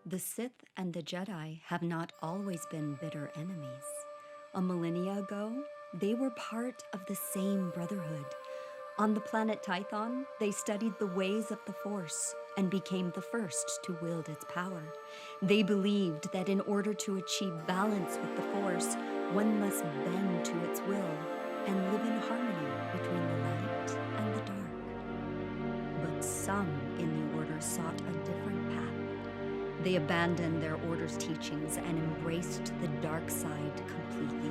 The Sith and the Jedi have not always been bitter enemies. A millennia ago, they were part of the same brotherhood. On the planet Tython, they studied the ways of the Force and became the first to wield its power. They believed that in order to achieve balance with the Force, one must bend to its will and live in harmony between the light and the dark. But some in the Order sought a different path. They abandoned their Order's teachings and embraced the dark side completely,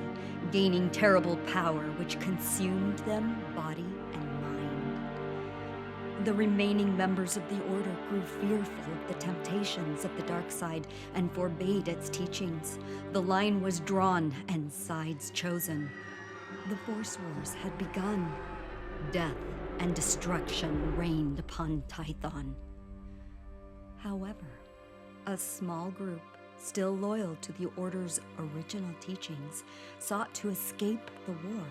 gaining terrible power which consumed them, body and mind. The remaining members of the Order grew fearful of the temptations of the dark side and forbade its teachings. The line was drawn and sides chosen. The Force Wars had begun. Death and destruction reigned upon Tython. However, a small group, still loyal to the Order's original teachings, sought to escape the war.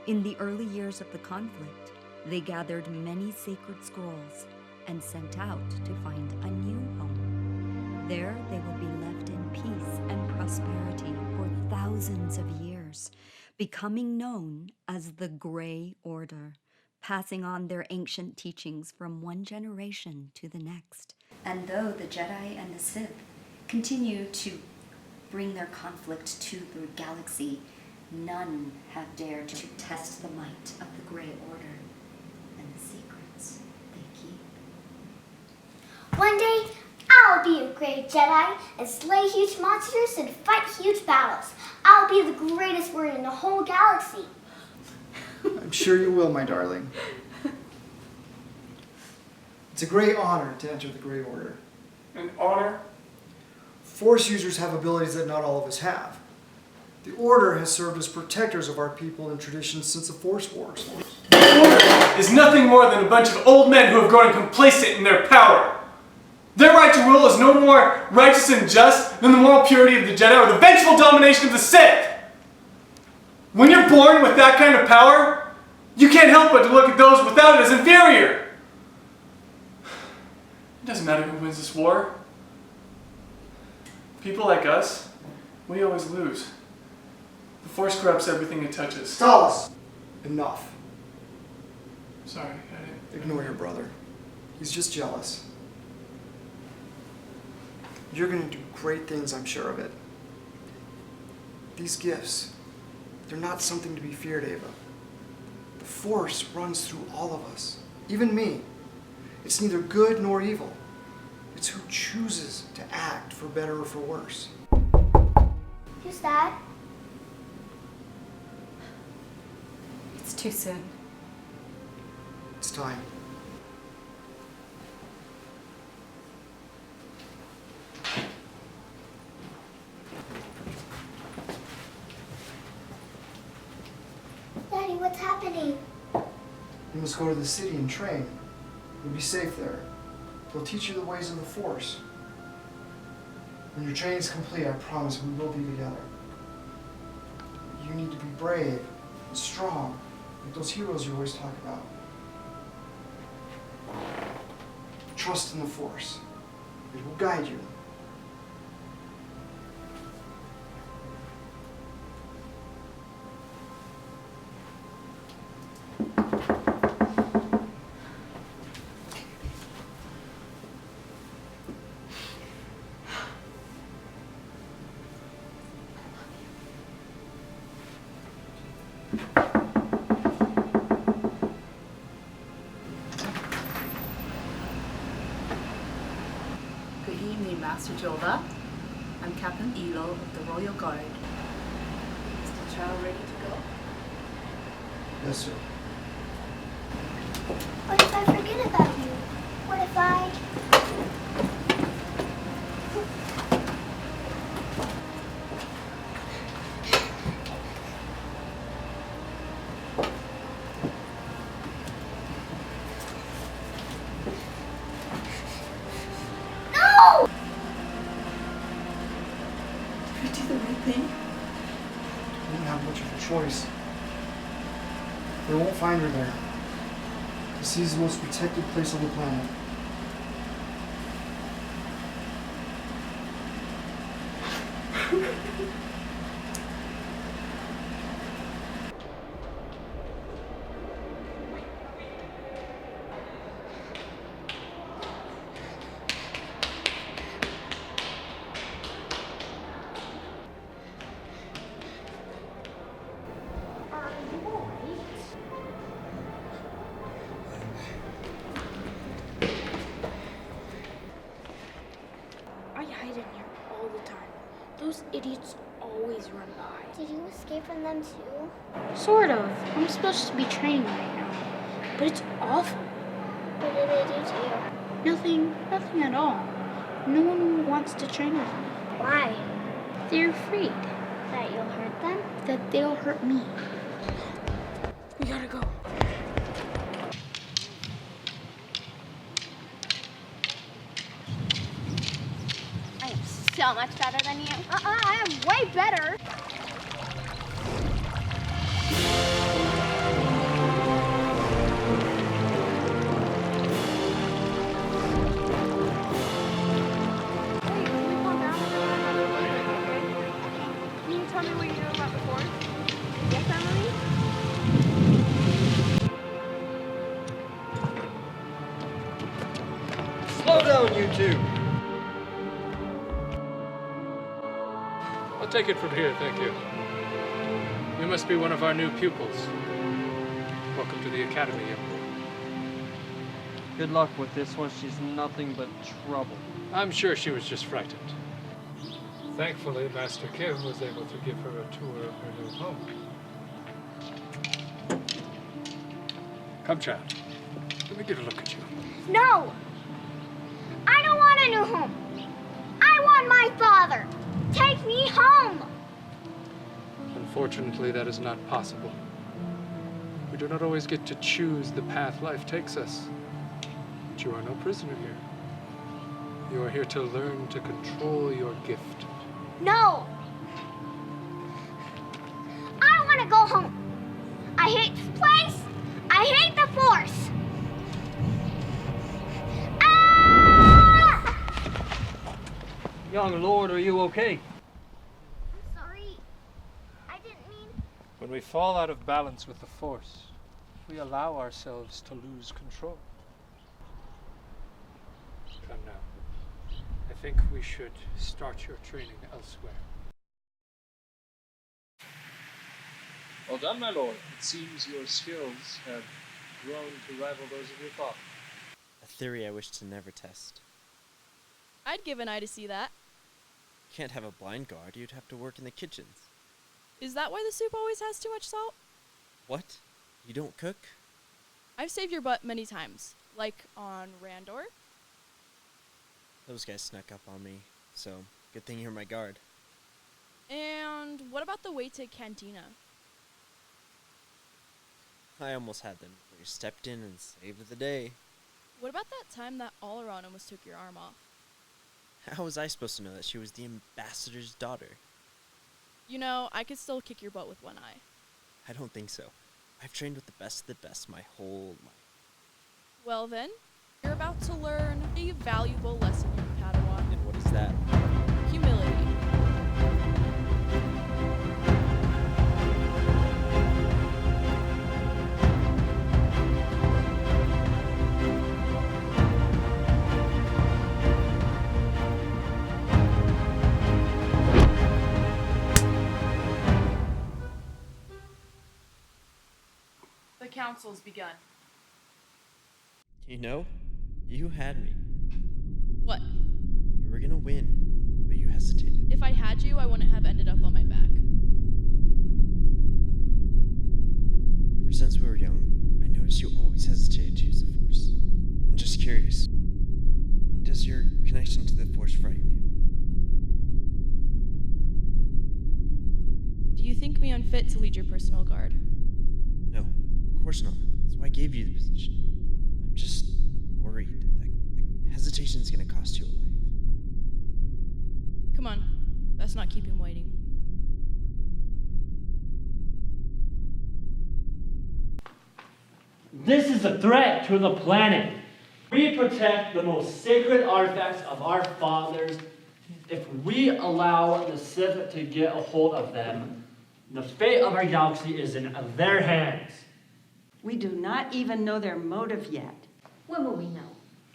In the early years of the conflict, they gathered many sacred scrolls and sent out to find a new home. There they would be left in peace and prosperity for thousands of years, becoming known as the Grey Order, passing on their ancient teachings from one generation to the next. And though the Jedi and the Sith continue to bring their conflict to the galaxy, none have dared to test the might of the Grey Order and the secrets they keep. One day, I'll be a great Jedi and slay huge monsters and fight huge battles. I'll be the greatest warrior in the whole galaxy. I'm sure you will, my darling. It's a great honor to enter the Grey Order. An honor? Force users have abilities that not all of us have. The Order has served as protectors of our people and traditions since the Force Wars. The Order is nothing more than a bunch of old men who have grown complacent in their power. Their right to rule is no more righteous and just than the moral purity of the Jedi or the vengeful domination of the Sith. When you're born with that kind of power, you can't help but to look at those without it as inferior. It doesn't matter who wins this war. People like us, we always lose. The Force corrupts everything it touches. Solace! Enough. Sorry, I didn't. Ignore your brother. He's just jealous. You're going to do great things, I'm sure of it. These gifts, they're not something to be feared, Ava. The Force runs through all of us, even me. It's neither good nor evil. It's who chooses to act for better or for worse. Who's that? It's too soon. It's time. Daddy, what's happening? You must go to the city and train. You'll be safe there. They'll teach you the ways of the Force. When your training's complete, I promise we will be together. You need to be brave and strong, like those heroes you always talk about. Trust in the Force. It will guide you. Good evening, Master Jova. I'm Captain Elo of the Royal Guard. Is the child ready to go? Yes, sir. What if I forget about you? What if I... No! Did we do the right thing? You didn't have much of a choice. They won't find her there. The sea is the most protected place on the planet. I hide in here all the time. Those idiots always run by. Did you escape from them too? Sort of. I'm supposed to be training right now. But it's awful. What did they do to Nothing at all. No one wants to train with me. you? Why? They're afraid That you'll hurt them? that they'll hurt me. We gotta go. I am so much better than you. I am way better. Can you tell me what you know about the Force? Yes, Emily? Slow down, you two! I'll take it from here, thank you. You must be one of our new pupils. Welcome to the Academy, young boy. Good luck with this one, she's nothing but trouble. I'm sure she was just frightened. Thankfully, Master Kim was able to give her a tour of her new home. Come, child. Let me get a look at you. No! I don't want a new home. I want my father. Take me home. Unfortunately, that is not possible. We do not always get to choose the path life takes us. But you are no prisoner here. You are here to learn to control your gift. No! I want to go home. I hate this place. I hate the Force. Ah! Young lord, are you okay? I'm sorry. I didn't mean... When we fall out of balance with the Force, we allow ourselves to lose control. Come now. I think we should start your training elsewhere. Well done, my lord. It seems your skills have grown to rival those of your father. A theory I wish to never test. I'd give an eye to see that. You can't have a blind guard, you'd have to work in the kitchens. Is that why the soup always has too much salt? What? You don't cook? I've saved your butt many times, like on Randor. Those guys snuck up on me, so good thing you're my guard. And what about the way to Cantina? I almost had them, but you stepped in and saved the day. What about that time that Alaron almost took your arm off? How was I supposed to know that she was the ambassador's daughter? You know, I could still kick your butt with one eye. I don't think so. I've trained with the best of the best my whole life. Well then, you're about to learn a valuable lesson, young Padawan. And what is that? Humility. The council's begun. You know, you had me. What? You were gonna win, but you hesitated. If I had you, I wouldn't have ended up on my back. Ever since we were young, I noticed you always hesitated to use the Force. I'm just curious. Does your connection to the Force frighten you? Do you think me unfit to lead your personal guard? No, of course not. That's why I gave you the position. I'm just worried that hesitation's gonna cost you a life. Come on, that's not keep him waiting. This is a threat to the planet. We protect the most sacred artifacts of our fathers. If we we allow the Sith to get a hold of them, the fate of our galaxy is in their hands. We do not even know their motive yet. When will we know?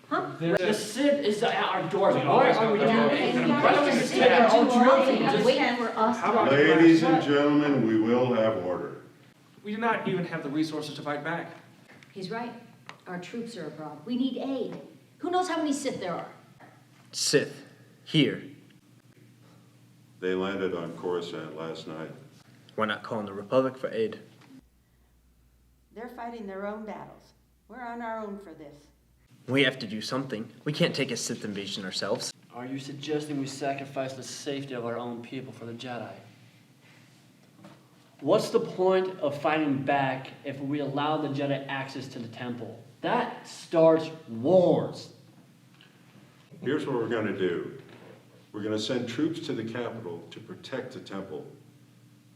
Huh? The Sith is at our doors. We Why always are we know doing that. anything? Yeah. Why don't we just take our own troops and just... Wait for us to... Ladies and gentlemen, we will have order. We do not even have the resources to fight back. He's right. Our troops are abroad. We need aid. Who knows how many Sith there are? Sith, here. They landed on Coruscant last night. Why not call on the Republic for aid? They're fighting their own battles. We're on our own for this. We have to do something. We can't take a Sith invasion ourselves. Are you suggesting we sacrifice the safety of our own people for the Jedi? What's the point of fighting back if we allow the Jedi access to the temple? That starts wars. Here's what we're going to do. We're going to send troops to the capital to protect the temple.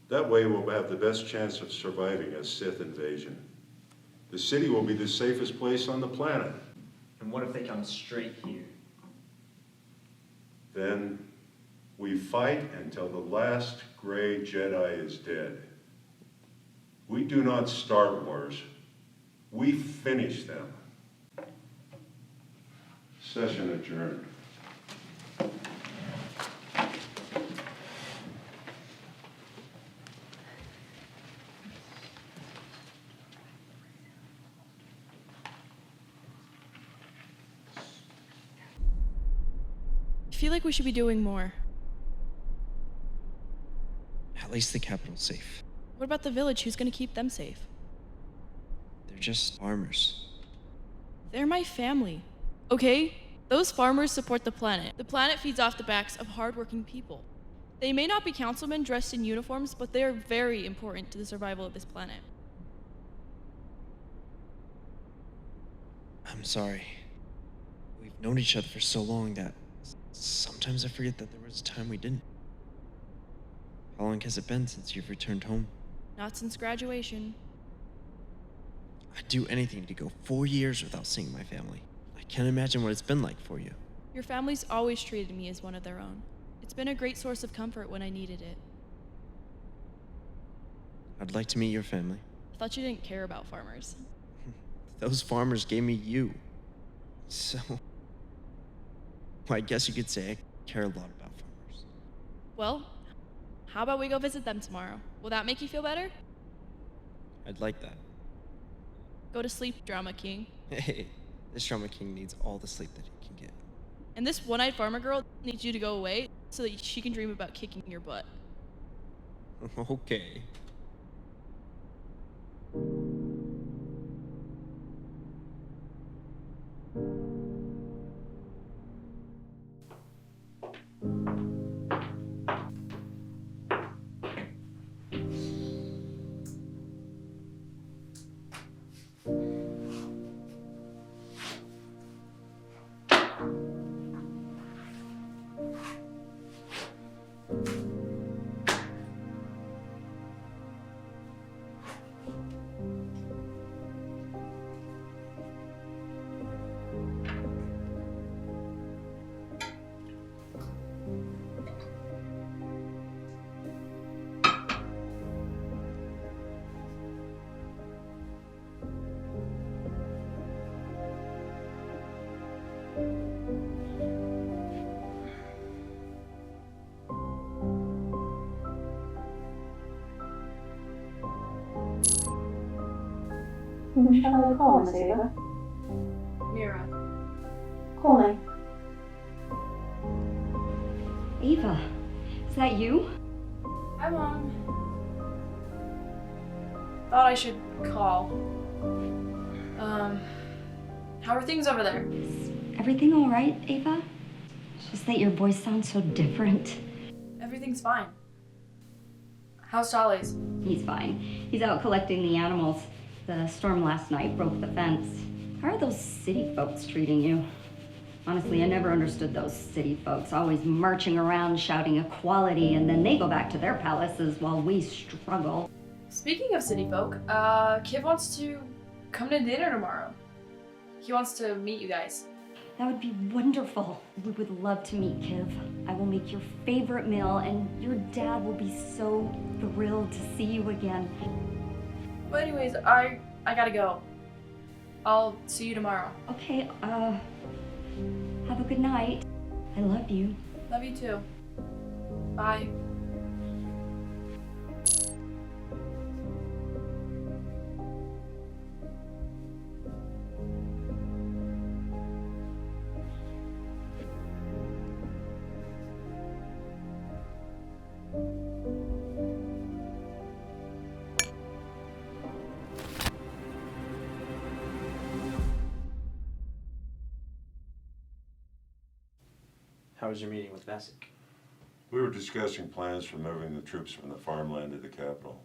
That way we'll have the best chance of surviving a Sith invasion. The city will be the safest place on the planet. And what if they come straight here? Then we fight until the last gray Jedi is dead. We do not start wars. We finish them. Session adjourned. I feel like we should be doing more. At least the capital's safe. What about the village? Who's gonna keep them safe? They're just farmers. They're my family. Okay? Those farmers support the planet. The planet feeds off the backs of hardworking people. They may not be councilmen dressed in uniforms, but they are very important to the survival of this planet. I'm sorry. We've known each other for so long that sometimes I forget that there was a time we didn't. How long has it been since you've returned home? Not since graduation. I'd do anything to go 4 years without seeing my family. I can't imagine what it's been like for you. Your family's always treated me as one of their own. It's been a great source of comfort when I needed it. I'd like to meet your family. I thought you didn't care about farmers. Those farmers gave me you. So, well, I guess you could say I care a lot about farmers. Well, how about we go visit them tomorrow? Will that make you feel better? I'd like that. Go to sleep, Drama King. Hey, this Drama King needs all the sleep that he can get. And this one-eyed farmer girl needs you to go away so that she can dream about kicking your butt. Okay. Who shall I call, Miss Ava? Mira. Call me. Ava, is that you? Hi, Mom. Thought I should call. How are things over there? Is everything all right, Ava? It's just that your voice sounds so different. Everything's fine. How's Charlie's? He's fine. He's out collecting the animals. The storm last night broke the fence. How are those city folks treating you? Honestly, I never understood those city folks, always marching around shouting equality, and then they go back to their palaces while we struggle. Speaking of city folk, Kid wants to come to dinner tomorrow. He wants to meet you guys. That would be wonderful. We would love to meet, Kiv. I will make your favorite meal, and your dad will be so thrilled to see you again. But anyways, I gotta go. I'll see you tomorrow. Okay, have a good night. I love you. Love you too. Bye. How was your meeting with Vesic? We were discussing plans for moving the troops from the farmland to the capital.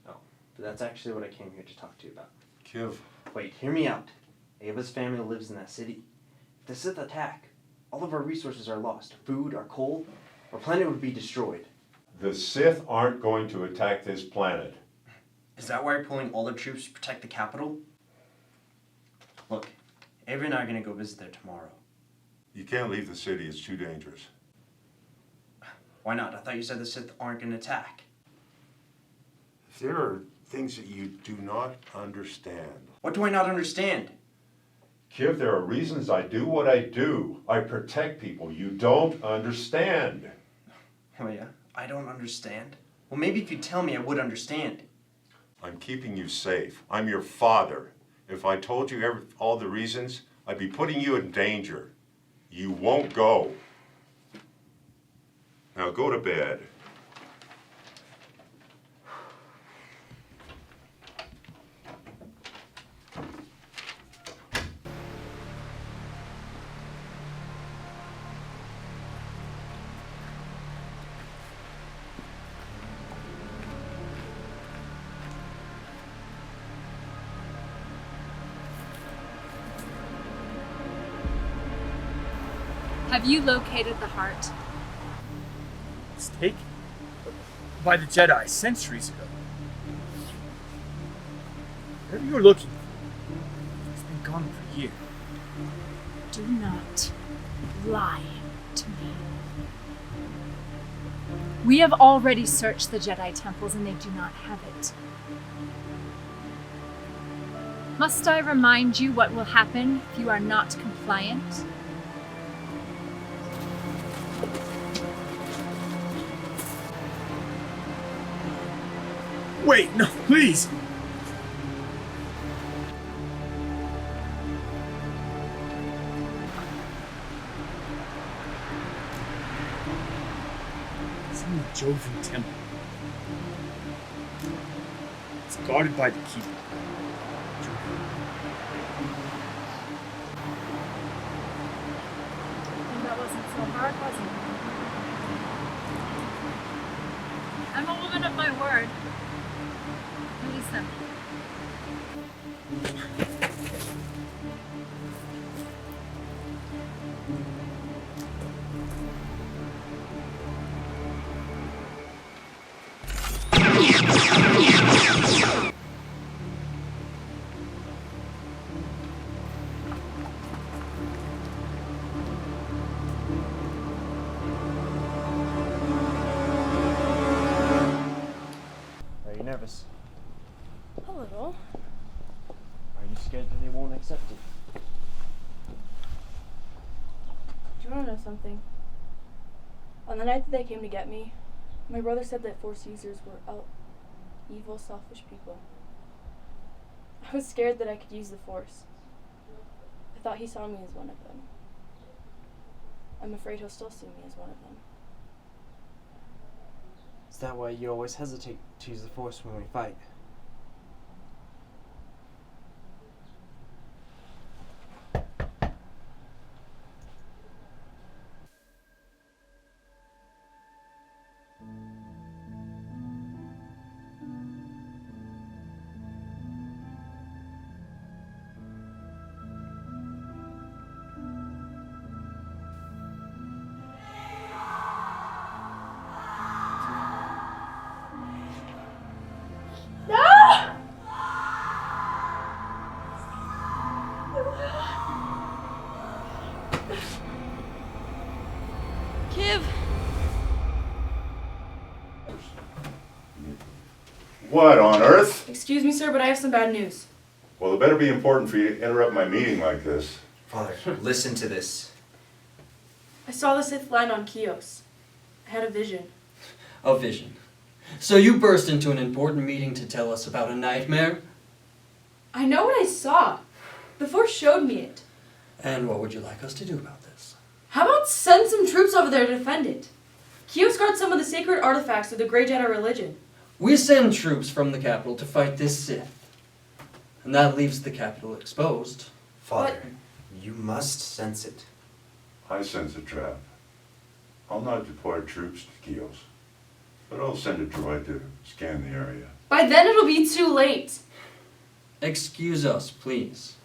Oh, but that's actually what I came here to talk to you about. Kiv. Wait, hear me out. Ava's family lives in that city. If the Sith attack, all of our resources are lost. Food, our coal, our planet would be destroyed. The Sith aren't going to attack this planet. Is that why you're pulling all their troops to protect the capital? Look, Ava and I are going to go visit there tomorrow. You can't leave the city, it's too dangerous. Why not? I thought you said the Sith aren't going to attack. If there are things that you do not understand. What do I not understand? Kiv, there are reasons I do what I do. I protect people. You don't understand. Oh yeah? I don't understand? Well, maybe if you tell me, I would understand. I'm keeping you safe. I'm your father. If I told you all the reasons, I'd be putting you in danger. You won't go. Now go to bed. Have you located the heart? It's taken by the Jedi centuries ago. Whatever you're looking for, it's been gone for years. Do not lie to me. We have already searched the Jedi temples and they do not have it. Must I remind you what will happen if you are not compliant? Wait, no, please! It's in the Jovan Temple. It's guarded by the Keeper. That wasn't so hard, was it? I'm a woman of my word. Lisa. Are you nervous? A little. Are you scared that they won't accept it? Do you want to know something? On the night that they came to get me, my brother said that Force users were evil, selfish people. I was scared that I could use the Force. I thought he saw me as one of them. I'm afraid he'll still see me as one of them. Is that why you always hesitate to use the Force when we fight? No! What on earth? Excuse me, sir, but I have some bad news. Well, it better be important for you to interrupt my meeting like this. Father, listen to this. I saw the Sith land on Chios. I had a vision. A vision. So you burst into an important meeting to tell us about a nightmare? I know what I saw. The Force showed me it. And what would you like us to do about this? How about send some troops over there to defend it? Chios guards some of the sacred artifacts of the Grey Jedi religion. We send troops from the capital to fight this Sith. And that leaves the capital exposed. Father, you must sense it. I sense a trap. I'll not deploy troops to Chios, but I'll send a droid to scan the area. By then it'll be too late. Excuse us, please.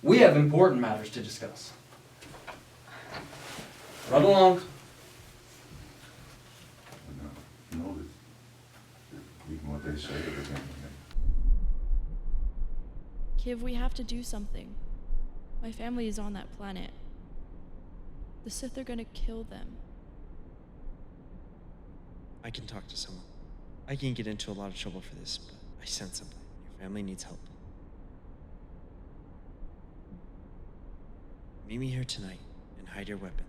We have important matters to discuss. Run along. No, even what they say of it. Kiv, we have to do something. My family is on that planet. The Sith are gonna kill them. I can talk to someone. I can get into a lot of trouble for this, but I sense something. Your family needs help. Meet me here tonight and hide your weapons.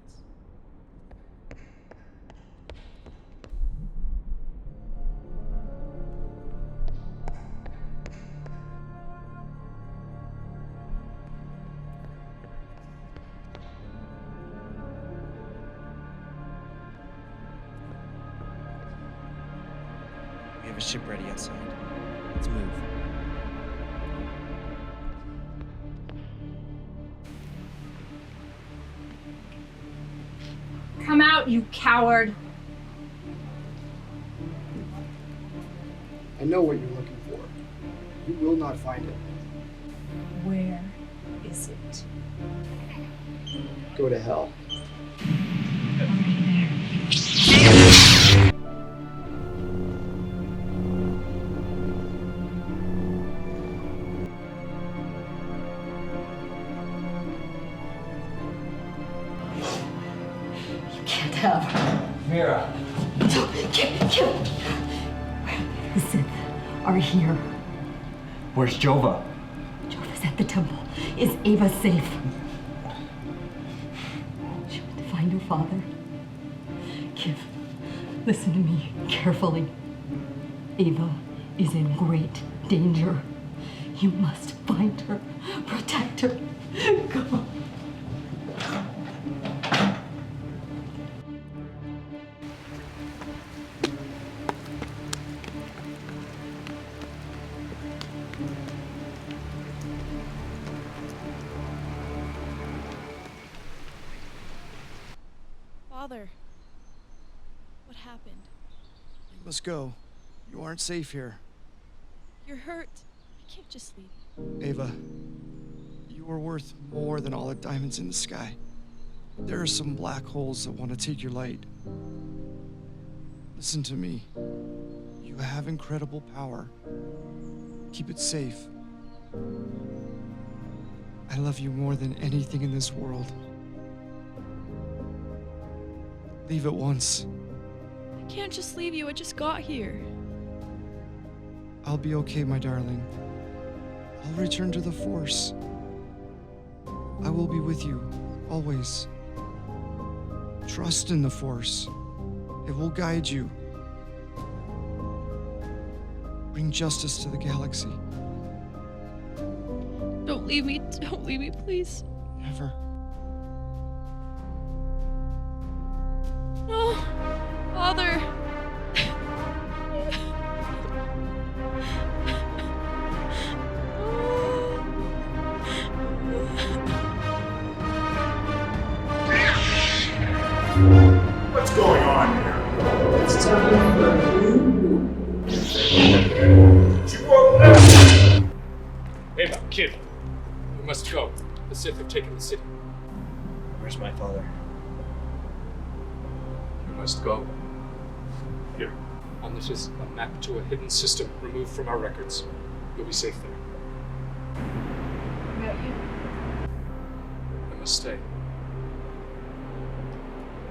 We have a ship ready outside. Let's move. Come out, you coward! I know what you're looking for. You will not find it. Where is it? Go to hell. Can't have her. Mira. Kill. The Sith are here. Where's Jova? Jova's at the temple. Is Ava safe? She went to find her father. Kiv, listen to me carefully. Ava is in great danger. You must find her. Protect her. Go. Father, what happened? You must go. You aren't safe here. You're hurt. I can't just leave. Ava, you are worth more than all the diamonds in the sky. There are some black holes that want to take your light. Listen to me. You have incredible power. Keep it safe. I love you more than anything in this world. Leave at once. I can't just leave you. I just got here. I'll be okay, my darling. I'll return to the Force. I will be with you, always. Trust in the Force. It will guide you. Bring justice to the galaxy. Don't leave me. Don't leave me, please. Never. No. Father. What's going on here? It's time for you. Ava, kid. We must go. The Sith have taken the city. Where's my father? You must go. Here. On this is a map to a hidden system removed from our records. You'll be safe there. What about you? I must stay.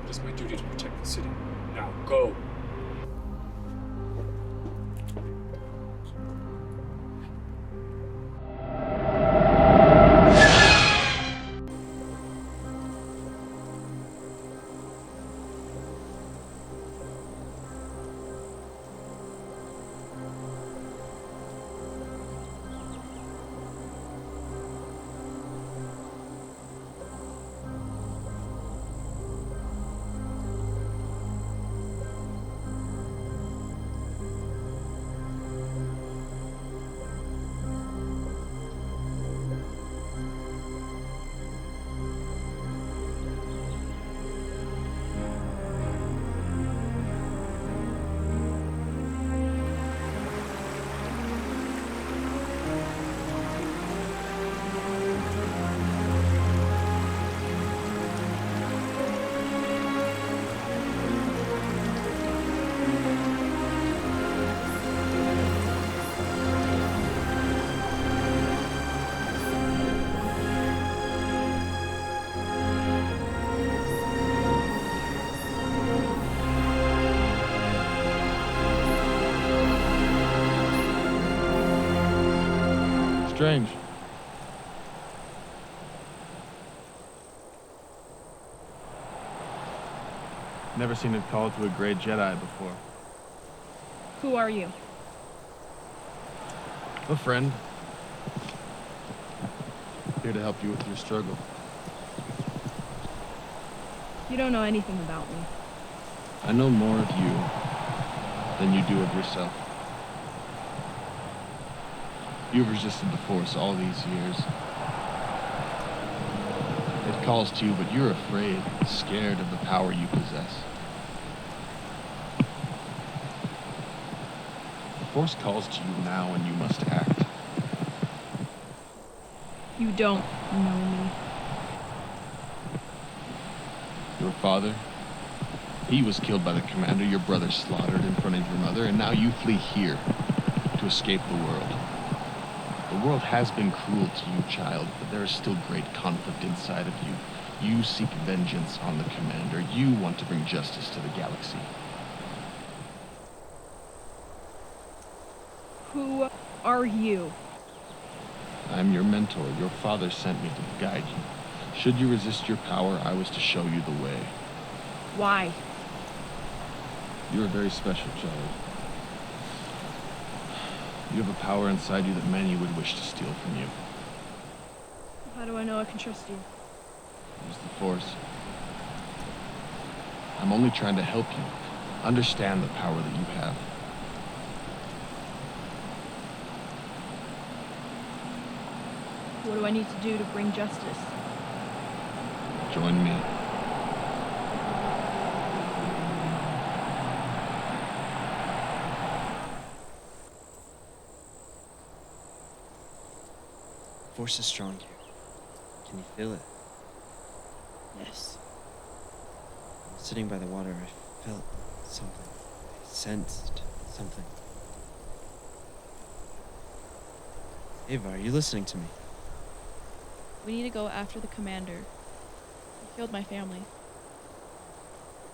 It is my duty to protect the city. Now, go! strange. Never seen it called to a great Jedi before. Who are you? A friend. Here to help you with your struggle. You don't know anything about me. I know more of you than you do of yourself. You've resisted the Force all these years. It calls to you, but you're afraid, scared of the power you possess. The Force calls to you now, and you must act. You don't know me. Your father, he was killed by the commander, your brother slaughtered in front of your mother, and now you flee here to escape the world. The world has been cruel to you, child, but there is still great conflict inside of you. You seek vengeance on the commander. You want to bring justice to the galaxy. Who are you? I'm your mentor. Your father sent me to guide you. Should you resist your power, I was to show you the way. Why? You're a very special child. You have a power inside you that many would wish to steal from you. How do I know I can trust you? Use the Force. I'm only trying to help you understand the power that you have. What do I need to do to bring justice? Join me. Force is strong here. Can you feel it? Yes. Sitting by the water, I felt something. I sensed something. Ava, are you listening to me? We need to go after the commander. He killed my family.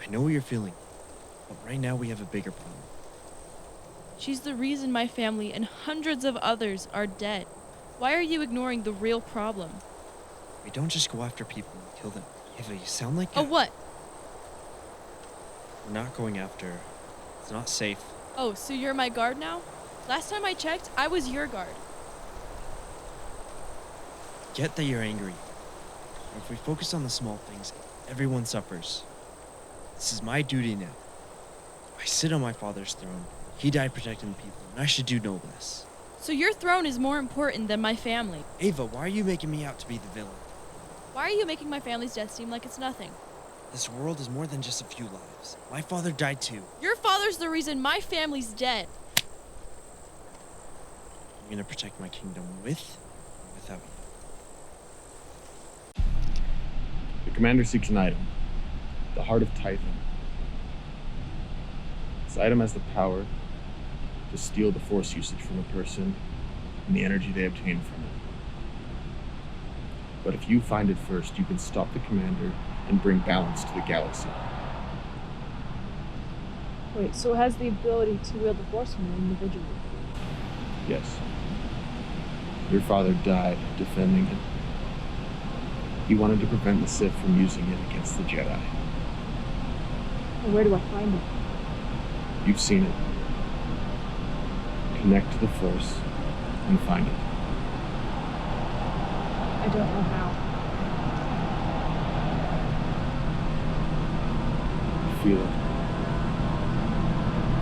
I know what you're feeling, but right now we have a bigger problem. She's the reason my family and hundreds of others are dead. Why are you ignoring the real problem? We don't just go after people and kill them. Ava, you sound like A what? We're not going after. It's not safe. Oh, so you're my guard now? Last time I checked, I was your guard. Get that you're angry. If we focus on the small things, everyone suffers. This is my duty now. I sit on my father's throne. He died protecting the people, and I should do no less. So your throne is more important than my family. Ava, why are you making me out to be the villain? Why are you making my family's death seem like it's nothing? This world is more than just a few lives. My father died too. Your father's the reason my family's dead. I'm gonna protect my kingdom with or without you. The commander seeks an item. The Heart of Tython. This item has the power to steal the Force usage from a person and the energy they obtain from it. But if you find it first, you can stop the commander and bring balance to the galaxy. Wait, so it has the ability to wield the Force from an individual? Yes. Your father died defending it. He wanted to prevent the Sith from using it against the Jedi. And where do I find it? You've seen it. Connect to the Force and find it. I don't know how. Feel it.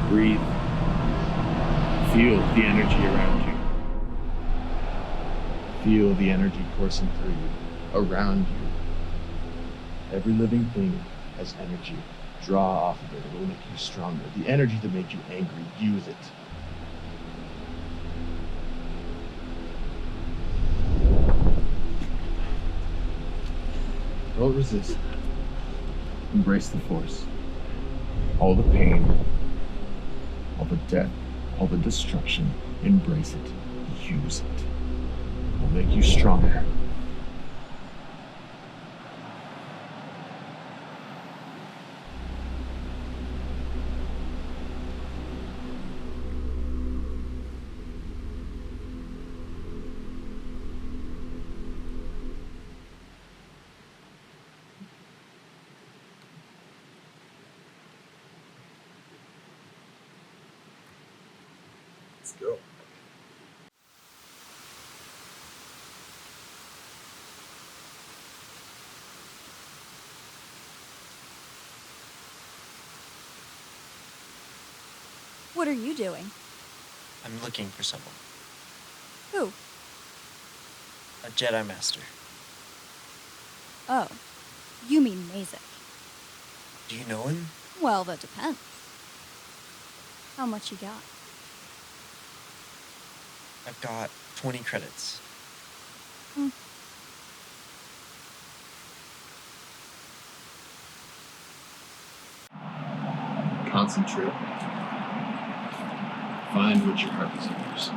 Breathe. Feel the energy around you. Feel the energy coursing through you, around you. Every living thing has energy. Draw off of it. It will make you stronger. The energy that made you angry, use it. Don't resist. Embrace the Force. All the pain, all the death, all the destruction, embrace it. Use it. It will make you stronger. Let's go. What are you doing? I'm looking for someone. Who? A Jedi Master. Oh, you mean Mazik. Do you know him? Well, that depends. How much you got? I've got 20 credits. Concentrate. Find what your heart desires.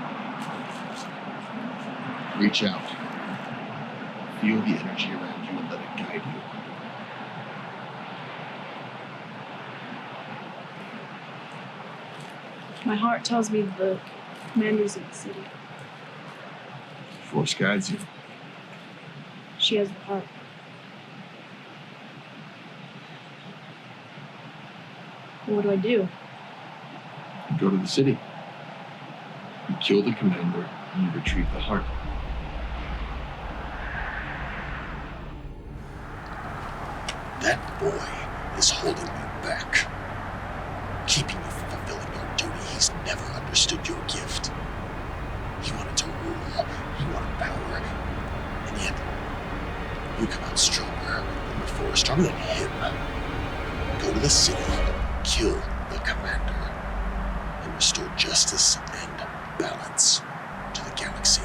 Reach out. Feel the energy around you and let it guide you. My heart tells me the commander's in the city. Force guides you. She has the heart. What do I do? You go to the city. You kill the commander and you retrieve the heart. That boy is holding you back, keeping you from fulfilling your duty. He's never understood your gift. He wanted to rule, he wanted power, and yet you come out stronger than before, stronger than him. Go to the city, kill the commander, and restore justice and balance to the galaxy.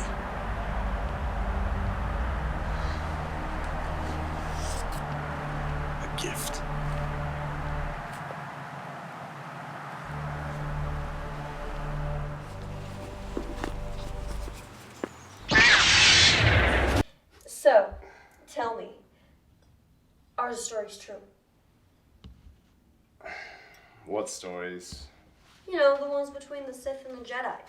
A gift. So, tell me, are the stories true? What stories? You know, the ones between the Sith and the Jedi.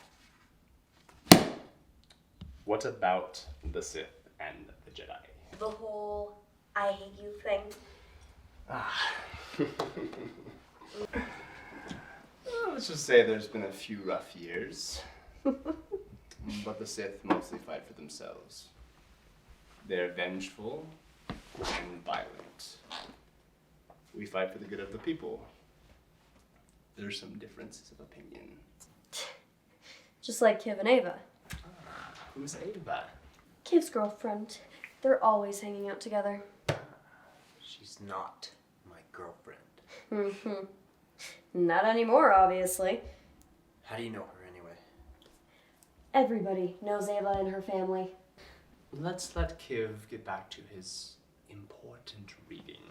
What about the Sith and the Jedi? The whole I hate you thing. Well, let's just say there's been a few rough years. But the Sith mostly fight for themselves. They're vengeful and violent. We fight for the good of the people. There's some differences of opinion. Just like Kiv and Ava. Who's Ava? Kiv's girlfriend. They're always hanging out together. She's not my girlfriend. Mm-hmm. Not anymore, obviously. How do you know her anyway? Everybody knows Ava and her family. Let's let Kiv get back to his important reading.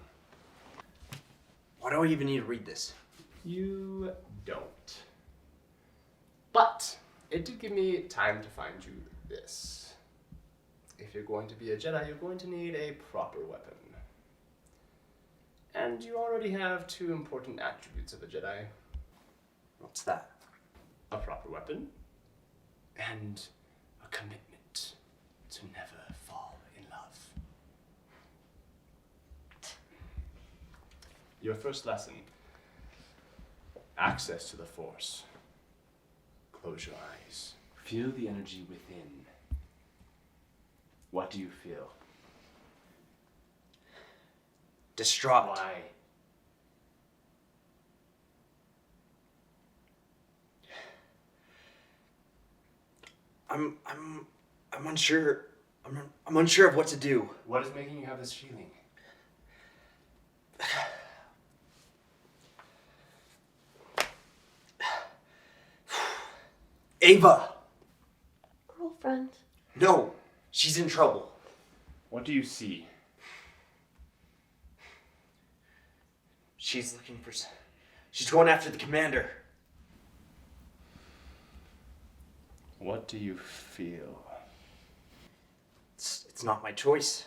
Why do I even need to read this? You don't. But it did give me time to find you this. If you're going to be a Jedi, you're going to need a proper weapon. And you already have two important attributes of a Jedi. What's that? A proper weapon and a commitment to never fall in love. Your first lesson. Access to the Force. Close your eyes. Feel the energy within. What do you feel? Distraught. Why? I'm unsure. I'm unsure of what to do. What is making you have this feeling? Ava! Girlfriend. No, she's in trouble. What do you see? She's looking for. She's going after the commander. What do you feel? It's not my choice.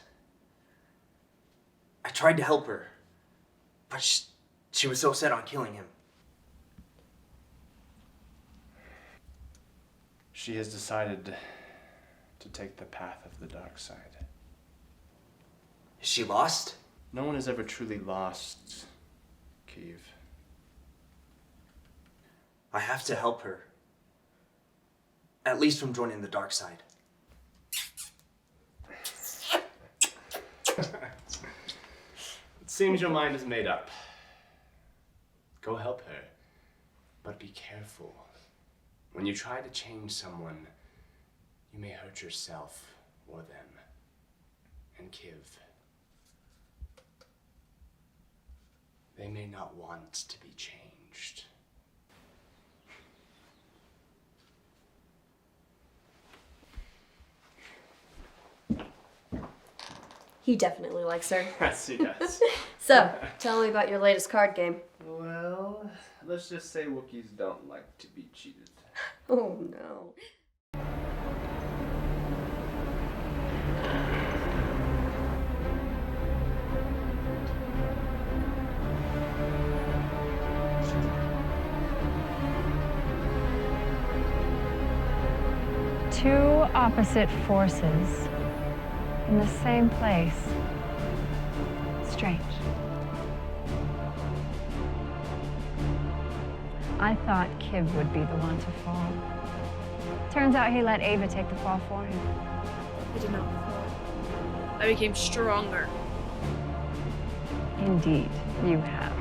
I tried to help her, but she was so set on killing him. She has decided to take the path of the dark side. Is she lost? No one is ever truly lost, Keeve. I have to help her. At least from joining the dark side. It seems your mind is made up. Go help her, but be careful. When you try to change someone, you may hurt yourself or them. And Kiv, they may not want to be changed. He definitely likes her. Yes, he does. So, tell me about your latest card game. Well, let's just say Wookiees don't like to be cheated. Oh no. Two opposite forces in the same place. Strange. I thought Kiv would be the one to fall. Turns out he let Ava take the fall for him. I did not fall. I became stronger. Indeed, you have.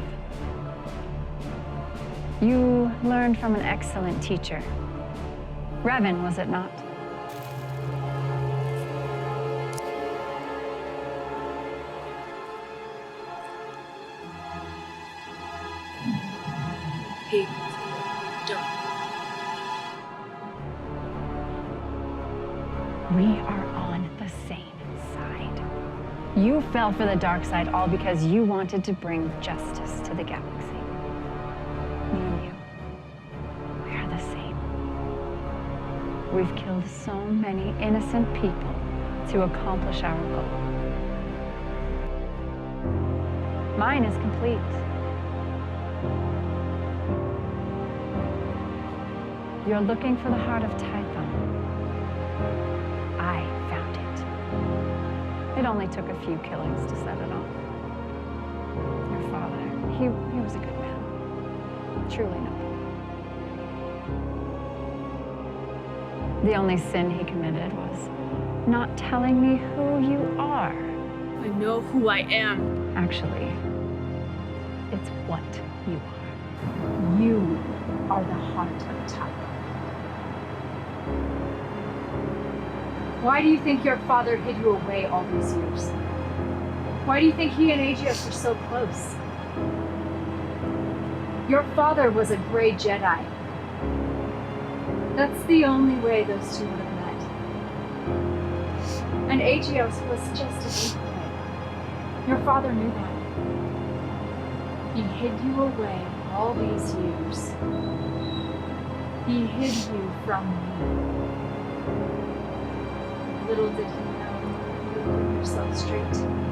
You learned from an excellent teacher. Revan, was it not? Hey, don't. We are on the same side. You fell for the dark side all because you wanted to bring justice to the galaxy. Me and you, we are the same. We've killed so many innocent people to accomplish our goal. Mine is complete. You're looking for the heart of Tython. I found it. It only took a few killings to set it off. Your father, he was a good man. Truly noble. The only sin he committed was not telling me who you are. I know who I am. Actually, it's what you are. You are the heart of Tython. Why do you think your father hid you away all these years? Why do you think he and Aegeus were so close? Your father was a gray Jedi. That's the only way those two would have met. And Aegeus was just as equal. Your father knew that. He hid you away all these years. He hid you from me. Little did he know you would bring yourself straight to me.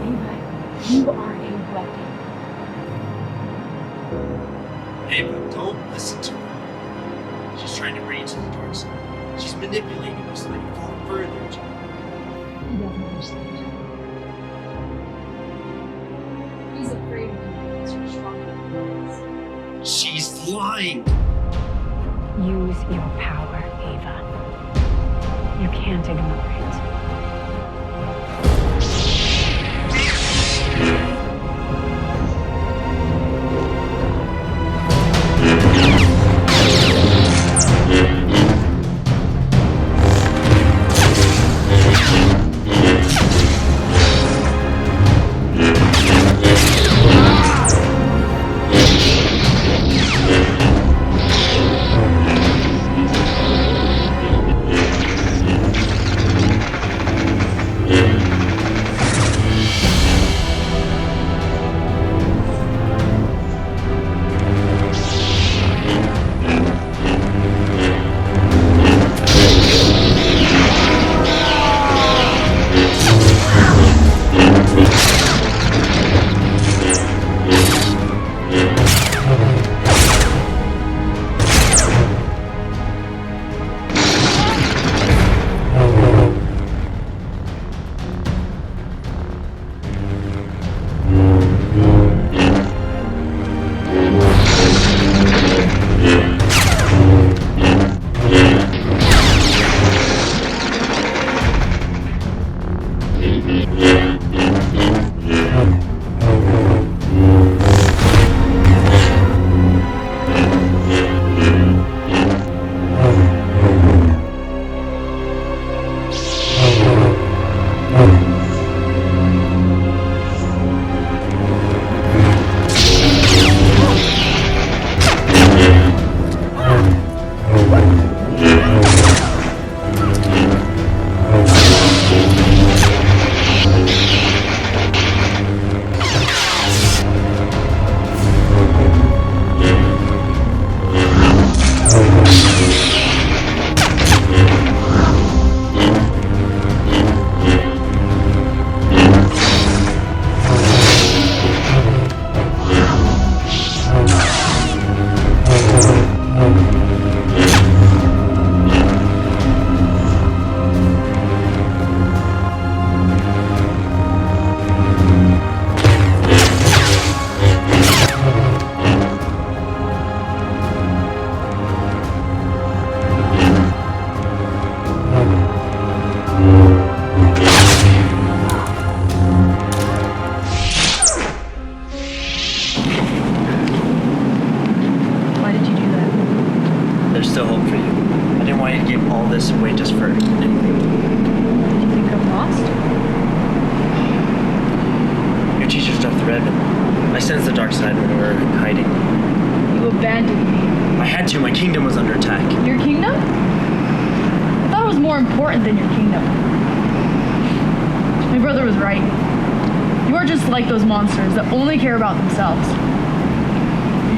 Ava, you are a weapon. Ava, don't listen to her. She's trying to bring you to the dark side. She's manipulating you so that you fall further. He doesn't understand. He's afraid of you because you're stronger than he is. She's lying. Use your power, Ava. You can't ignore it. gave all this away just for anything. You think I'm lost? Your teacher's Darth Revan. I sensed the dark side when we were hiding. You abandoned me. I had to. My kingdom was under attack. Your kingdom? I thought it was more important than your kingdom. My brother was right. You are just like those monsters that only care about themselves.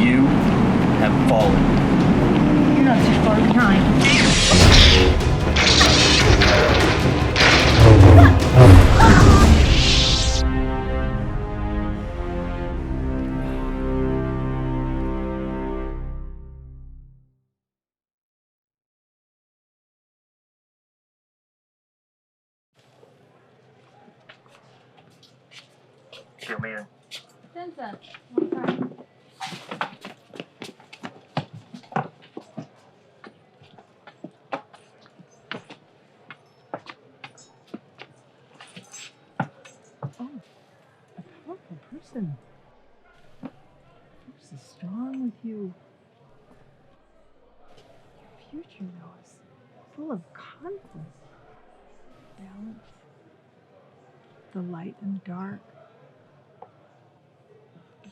You have fallen. You're not too far behind. Kill me. 10 cents. One time. Powerful person. Force is strong with you. Your future, though, is full of conflict. Balance. The light and dark.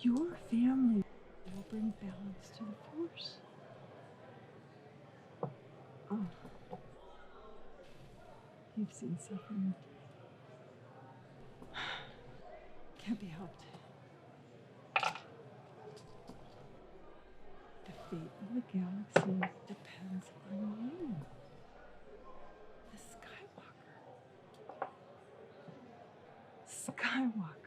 Your family will bring balance to the Force. Oh. You've seen suffering. Can't be helped. The fate of the galaxy depends on you. The Skywalker. Skywalker.